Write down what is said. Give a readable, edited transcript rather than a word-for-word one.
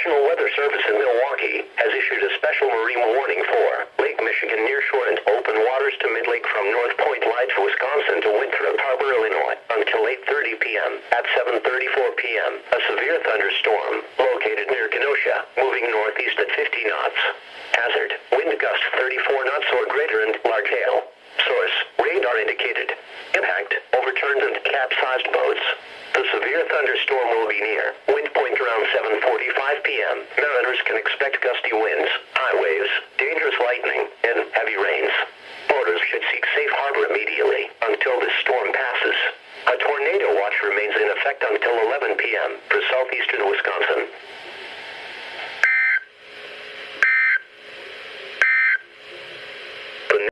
National Weather Service in Milwaukee has issued a special marine warning for Lake Michigan nearshore and open waters to mid-lake from North Point Lights, Wisconsin to Winthrop Harbor, Illinois until 8:30 p.m. At 7:34 p.m., a severe thunderstorm located near Kenosha, moving northeast at 50 knots. Hazard, wind gusts 34 knots or greater and large hail. Source, radar indicated. Impact, overturned and capsized boats. The severe thunderstorm will be near wind point around 7:45 p.m. Mariners can expect gusty winds, high waves, dangerous lightning, and heavy rains. Boaters should seek safe harbor immediately until this storm passes. A tornado watch remains in effect until 11 p.m. for southeastern Wisconsin.